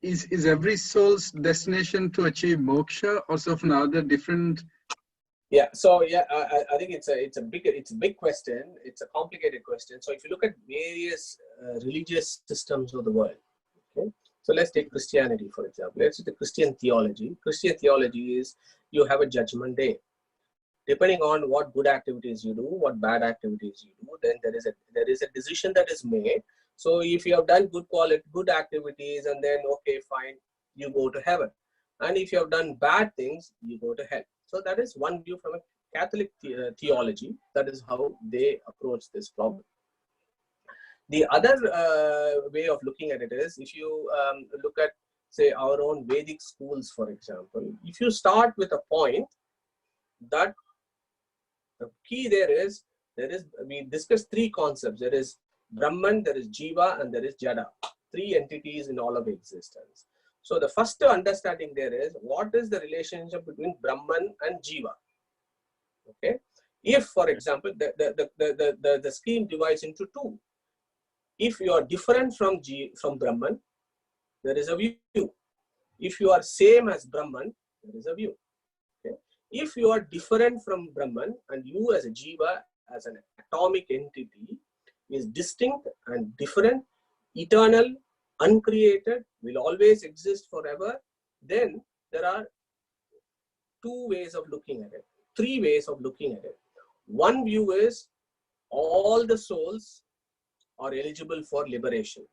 is every soul's destination to achieve moksha, or some other different? Yeah. So yeah, I think it's a big question. It's a complicated question. So if you look at various religious systems of the world, okay. So let's take Christianity for example. Let's take the Christian theology. Christian theology is you have a judgment day. Depending on what good activities you do, what bad activities you do, then there is a decision that is made. So if you have done good activities, and then okay, fine, you go to heaven. And if you have done bad things, you go to hell. So that is one view from a Catholic theology. That is how they approach this problem. The other way of looking at it is, if you look at, say, our own Vedic schools, for example, if you start with a point that the key we discussed three concepts. There is Brahman, there is Jiva, and there is Jada. Three entities in all of existence. So the first understanding there is, what is the relationship between Brahman and Jiva? Okay. If, for example, the scheme divides into two. If you are different from Brahman, there is a view. If you are same as Brahman, there is a view. Okay. If you are different from Brahman, and you as a Jiva, as an atomic entity, is distinct and different, eternal, uncreated, will always exist forever, then there are two ways of looking at it, three ways of looking at it. One view is all the souls are eligible for liberation.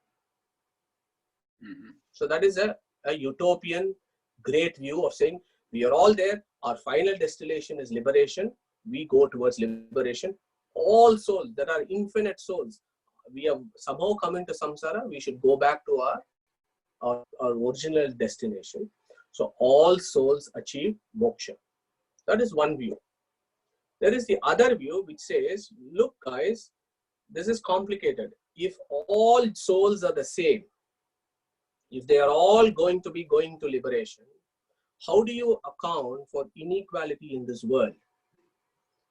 So that is a utopian great view of saying we are all there, our final destination is liberation, we go towards liberation. All souls, there are infinite souls, we have somehow come into samsara, we should go back to our original destination. So all souls achieve moksha. That is one view. There is the other view which says, look guys, this is complicated. If all souls are the same, if they are all going to be going to liberation, how do you account for inequality in this world?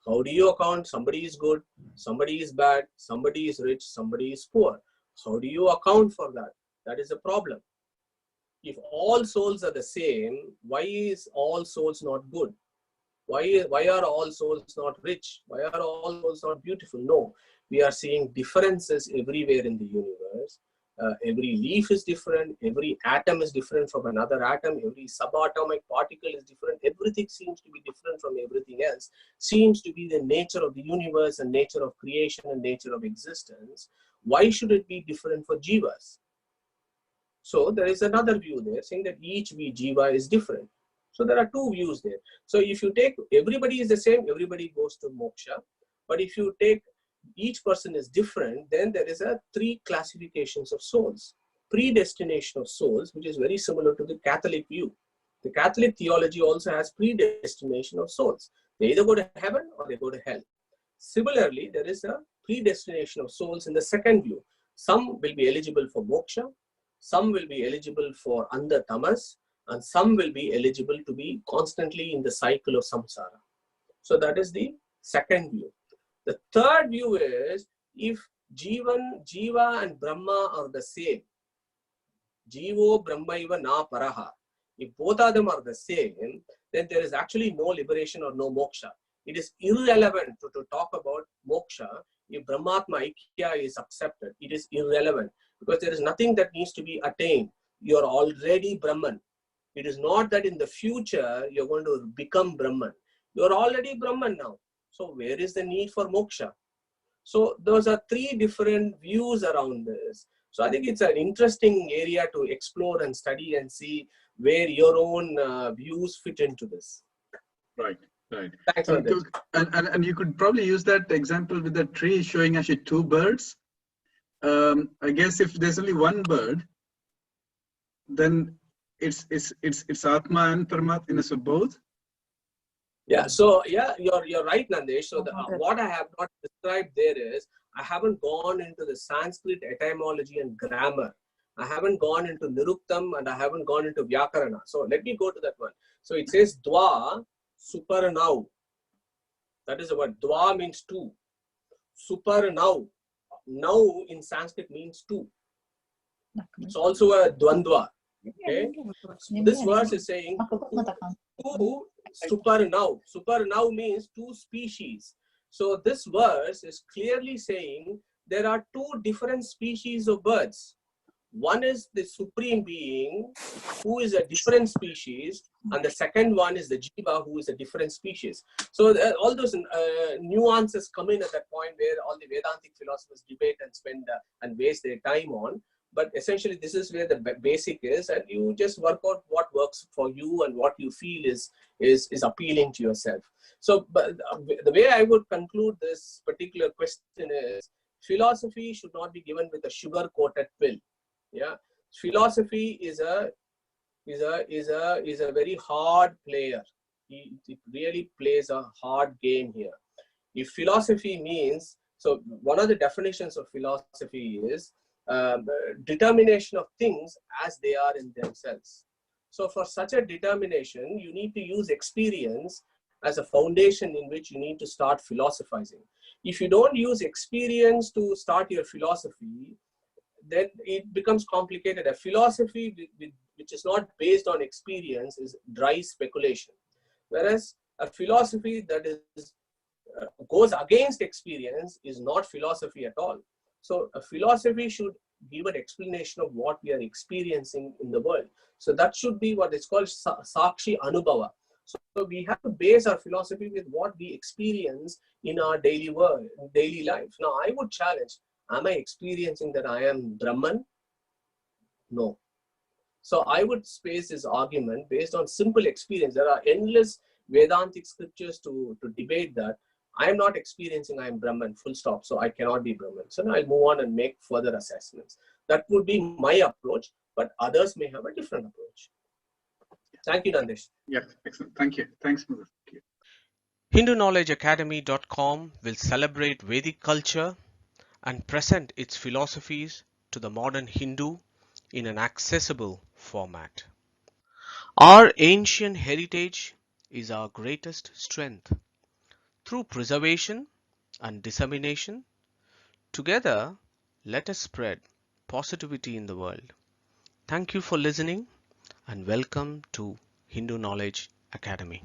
How do you account somebody is good, somebody is bad, somebody is rich, somebody is poor? How do you account for that? That is a problem. If all souls are the same, why is all souls not good? Why are all souls not rich? Why are all souls not beautiful? No, we are seeing differences everywhere in the universe. Every leaf is different, every atom is different from another atom, every subatomic particle is different, everything seems to be different from everything else, seems to be the nature of the universe and nature of creation and nature of existence. Why should it be different for jivas? So there is another view there saying that each jiva is different. So there are two views there. So if you take everybody is the same, everybody goes to moksha. But if you take each person is different, then there is a three classifications of souls. Predestination of souls, which is very similar to the Catholic view. The Catholic theology also has predestination of souls. They either go to heaven or they go to hell. Similarly, there is a predestination of souls in the second view. Some will be eligible for moksha, some will be eligible for andha tamas, and some will be eligible to be constantly in the cycle of samsara. So that is the second view. The third view is, if Jiva and Brahma are the same, Jivo Brahmaiva na paraha, if both of them are the same, then there is actually no liberation or no moksha. It is irrelevant to talk about moksha if Brahmatma Aikya is accepted. It is irrelevant because there is nothing that needs to be attained. You are already Brahman. It is not that in the future you are going to become Brahman. You are already Brahman now. So where is the need for moksha? So those are three different views around this. So I think it's an interesting area to explore and study and see where your own views fit into this. Right, right. Thanks, and you could probably use that example with the tree showing actually two birds. I guess if there's only one bird, then it's Atma and Paramatma, so both. Yeah, so yeah, you're right, Nandesh. So what I have not described there is, I haven't gone into the Sanskrit etymology and grammar. I haven't gone into Niruktam and I haven't gone into Vyakarana. So let me go to that one. So it says Dwa Suparnau. That is the word. Dwa means two. Suparnau. Now in Sanskrit means two. It's also a Dwandwa. Okay, so this verse is saying two super now. Super now means two species. So this verse is clearly saying there are two different species of birds. One is the supreme being, who is a different species, and the second one is the jiva, who is a different species. So all those nuances come in at that point where all the Vedantic philosophers debate and spend and waste their time on. But essentially, this is where the basic is, and you just work out what works for you and what you feel is appealing to yourself. So, but the way I would conclude this particular question is, philosophy should not be given with a sugar-coated pill. Yeah, philosophy is a very hard player. It really plays a hard game here. If philosophy means, so one of the definitions of philosophy is determination of things as they are in themselves. So for such a determination, you need to use experience as a foundation in which you need to start philosophizing. If you don't use experience to start your philosophy, then it becomes complicated. A philosophy which is not based on experience is dry speculation, whereas a philosophy that is goes against experience is not philosophy at all. So a philosophy should give an explanation of what we are experiencing in the world. So that should be what is called sakshi anubhava. So we have to base our philosophy with what we experience in our daily world, daily life. Now I would challenge, am I experiencing that I am Brahman? No. So I would space this argument based on simple experience. There are endless Vedantic scriptures to debate that. I am not experiencing I am Brahman, full stop. So I cannot be Brahman. So now I'll move on and make further assessments. That would be my approach, but others may have a different approach. Thank you, Nandesh. Yeah, excellent. Thank you. Thanks, Mother. Thank you. HinduKnowledgeAcademy.com will celebrate Vedic culture and present its philosophies to the modern Hindu in an accessible format. Our ancient heritage is our greatest strength. Through preservation and dissemination, together let us spread positivity in the world. Thank you for listening and welcome to Hindu Knowledge Academy.